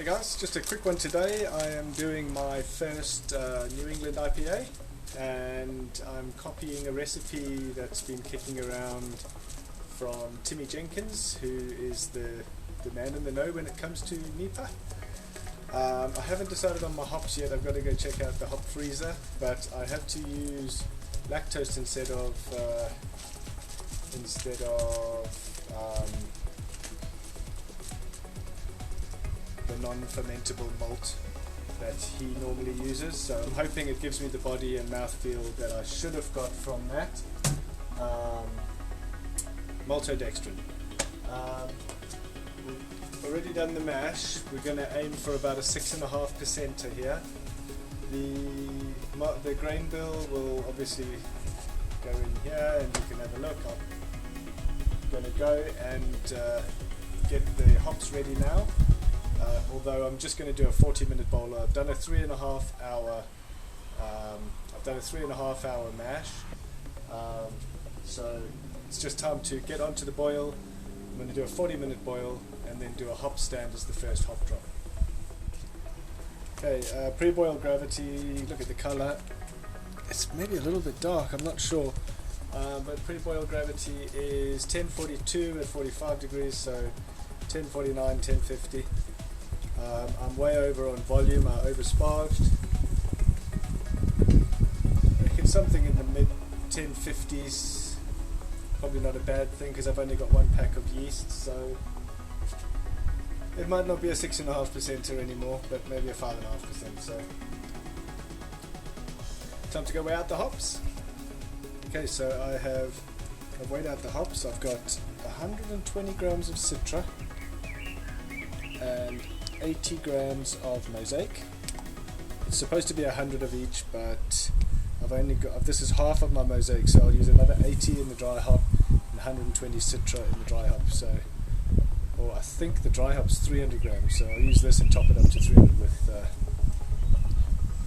Hey guys, just a quick one today. I am doing my first New England IPA and I'm copying a recipe that's been kicking around from Timmi Jenkins, who is the man in the know when it comes to NEIPA. I haven't decided on my hops yet. I've got to go check out the hop freezer, but I have to use lactose instead of the non-fermentable malt that he normally uses, so I'm hoping it gives me the body and mouthfeel that I should have got from that maltodextrin. We've already done the mash. We're going to aim for about a 6.5% here. The grain bill will obviously go in here and you can have a look. I'm going to go and get the hops ready now. Although I'm just going to do a 40-minute boiler. I've done a 3.5 hour mash. So it's just time to get onto the boil. I'm going to do a 40-minute boil and then do a hop stand as the first hop drop. Okay, pre-boil gravity. Look at the color. It's maybe a little bit dark. I'm not sure. But pre-boil gravity is 1042 at 45 degrees. So 1049, 1050. I'm way over on volume. I oversparged. I reckon something in the mid 1050s. Probably not a bad thing because I've only got one pack of yeast, so it might not be a 6.5% anymore, but maybe a 5.5%. So time to go weigh out the hops. Okay, so I've weighed out the hops. I've got 120 grams of Citra and 80 grams of Mosaic. It's supposed to be 100 of each, but I've only got, this is half of my Mosaic, so I'll use another 80 in the dry hop and 120 Citra in the dry hop. So, or I think the dry hop's 300 grams, so I'll use this and top it up to 300 with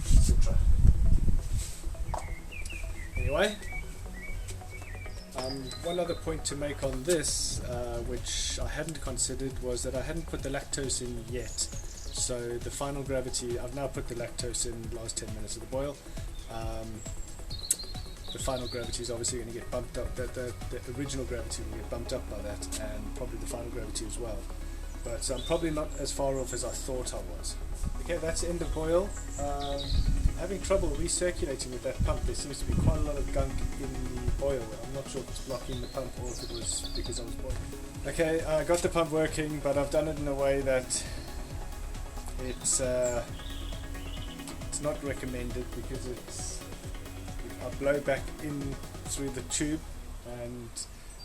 Citra. Anyway, one other point to make on this, which I hadn't considered, was that I hadn't put the lactose in yet. So the final gravity, I've now put the lactose in the last 10 minutes of the boil. The final gravity is obviously going to get bumped up. The original gravity will get bumped up by that, and probably the final gravity as well. But I'm probably not as far off as I thought I was. Okay, that's the end of boil. Having trouble recirculating with that pump. There seems to be quite a lot of gunk in the boil. I'm not sure if it's blocking the pump or if it was because I was boiling. Okay, I got the pump working, but I've done it in a way that it's not recommended because I blow back in through the tube, and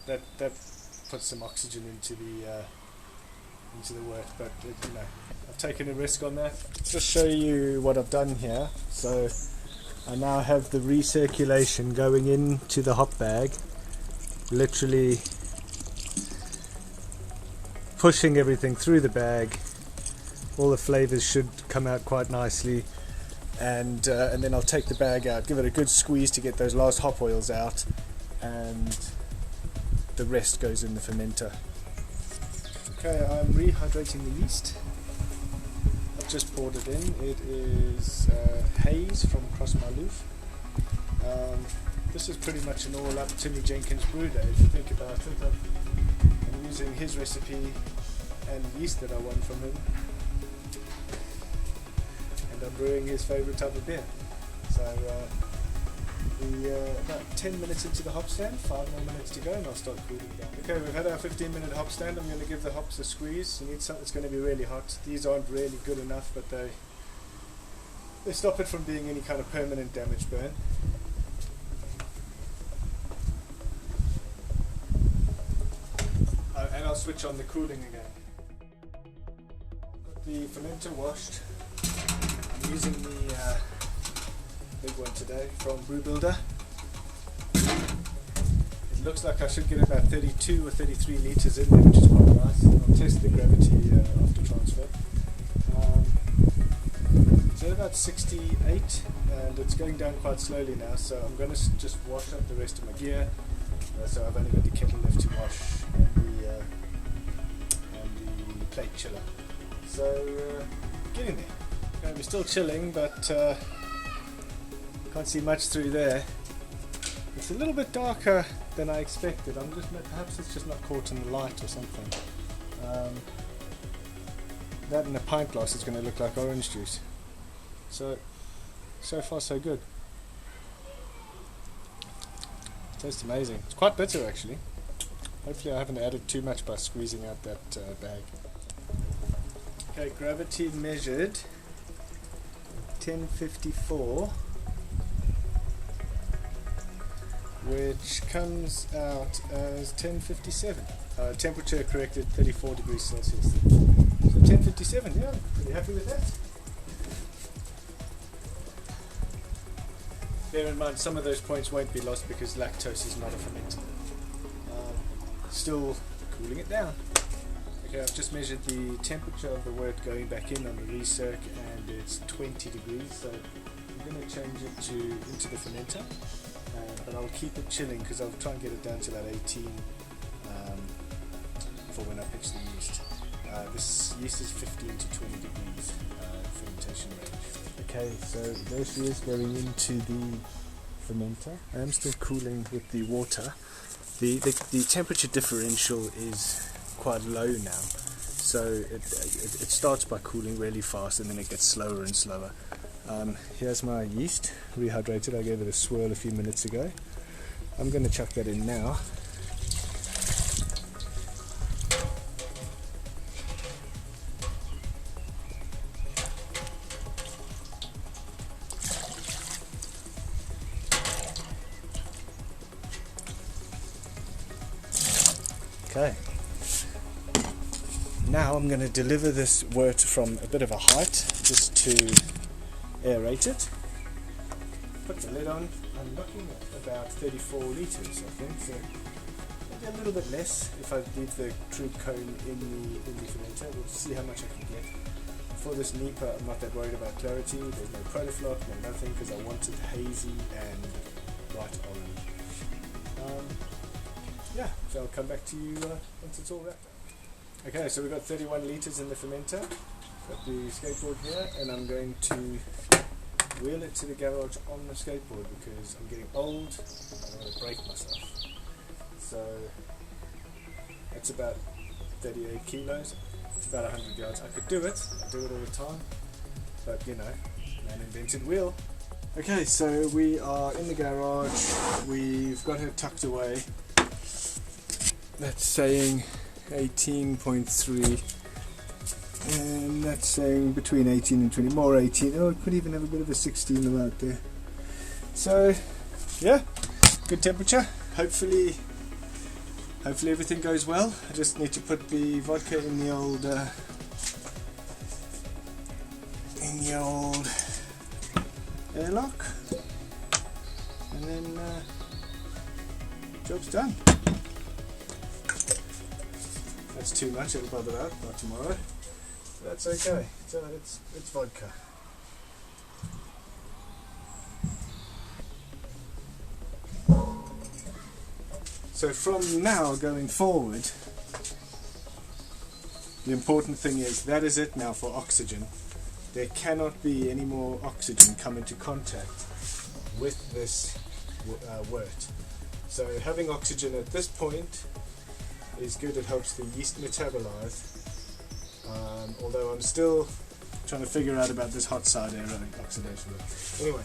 that puts some oxygen into the work. But you know, I've taken a risk on that. Just show you what I've done here. So I now have the recirculation going into the hop bag, literally pushing everything through the bag. All the flavors should come out quite nicely, and then I'll take the bag out, give it a good squeeze to get those last hop oils out, and the rest goes in the fermenter. Okay, I'm rehydrating the yeast. I've just poured it in. It is Haze from Cross My Loof. This is pretty much an all-up Timmi Jenkins brew day. If you think about it, I'm using his recipe and yeast that I won from him, and I'm brewing his favourite type of beer. So about 10 minutes into the hop stand, 5 more minutes to go, and I'll start cooling down. Okay, we've had our 15-minute hop stand. I'm going to give the hops a squeeze. You need something that's going to be really hot. These aren't really good enough, but they stop it from being any kind of permanent damage burn. And I'll switch on the cooling again. Got the fermenter washed. I'm using the big one today from Brew. It looks like I should get about 32 or 33 litres in there, which is quite nice. I'll test the gravity after transfer. It's at about 68 and it's going down quite slowly now, so I'm going to just wash up the rest of my gear. So I've only got the kettle left to wash and the plate chiller. So getting there. Okay, we're still chilling, but can't see much through there. It's a little bit darker than I expected. Perhaps it's just not caught in the light or something. That in a pint glass is going to look like orange juice. So far so good. Tastes amazing. It's quite bitter actually. Hopefully I haven't added too much by squeezing out that bag. Okay, gravity measured 1054, which comes out as 1057. Temperature corrected 34 degrees Celsius. So 1057, yeah, pretty happy with that. Bear in mind some of those points won't be lost because lactose is not a fermenter. Still cooling it down. Okay, I've just measured the temperature of the wort going back in on the recirc and it's 20 degrees, so I'm going to change it into the fermenter, but I'll keep it chilling because I'll try and get it down to that 18 for when I pitch the yeast. This yeast is 15 to 20 degrees fermentation range. Okay, so there she is going into the fermenter. I am still cooling with the water. The temperature differential is quite low now, so it starts by cooling really fast and then it gets slower and slower. Here's my yeast, rehydrated. I gave it a swirl a few minutes ago. I'm going to chuck that in now. Okay. Now I'm going to deliver this wort from a bit of a height just to aerate it. Put the lid on. I'm looking at about 34 litres, I think, so maybe a little bit less if I leave the trub cone in the fermenter. We'll see how much I can get. For this NEIPA, I'm not that worried about clarity. There's no protofloc, no nothing, because I want it hazy and bright orange. Yeah, so I'll come back to you once it's all wrapped up. Okay, so we've got 31 litres in the fermenter. Got the skateboard here, and I'm going to wheel it to the garage on the skateboard because I'm getting old. I don't want to break myself. So that's about 38 kilos. It's about 100 yards. I could do it. I do it all the time. But you know, man invented wheel. Okay, so we are in the garage. We've got her tucked away. That's saying 18.3, and that's saying between 18 and 20, more 18. Oh, it could even have a bit of a 16 out there. So yeah, good temperature. Hopefully everything goes well. I just need to put the vodka in the old airlock, and then job's done. That's too much, it'll bubble out by tomorrow. That's okay, it's vodka. So from now going forward, the important thing is that is it now for oxygen. There cannot be any more oxygen come into contact with this wort. So having oxygen at this point is good. It helps the yeast metabolize, although I'm still trying to figure out about this hot side aerobic oxidation. Anyway,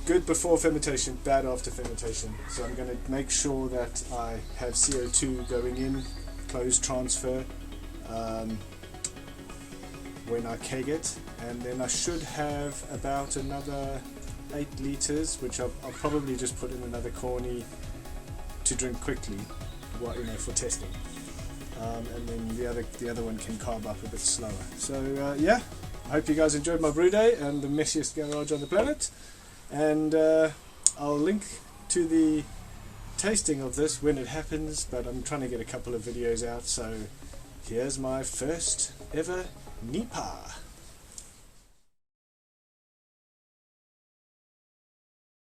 good before fermentation, bad after fermentation. So I'm going to make sure that I have CO2 going in, closed transfer, when I keg it, and then I should have about another 8 litres, which I'll probably just put in another corny to drink quickly, for testing, and then the other one can carb up a bit slower. So yeah, I hope you guys enjoyed my brew day and the messiest garage on the planet, and I'll link to the tasting of this when it happens, but I'm trying to get a couple of videos out, so here's my first ever NEIPA.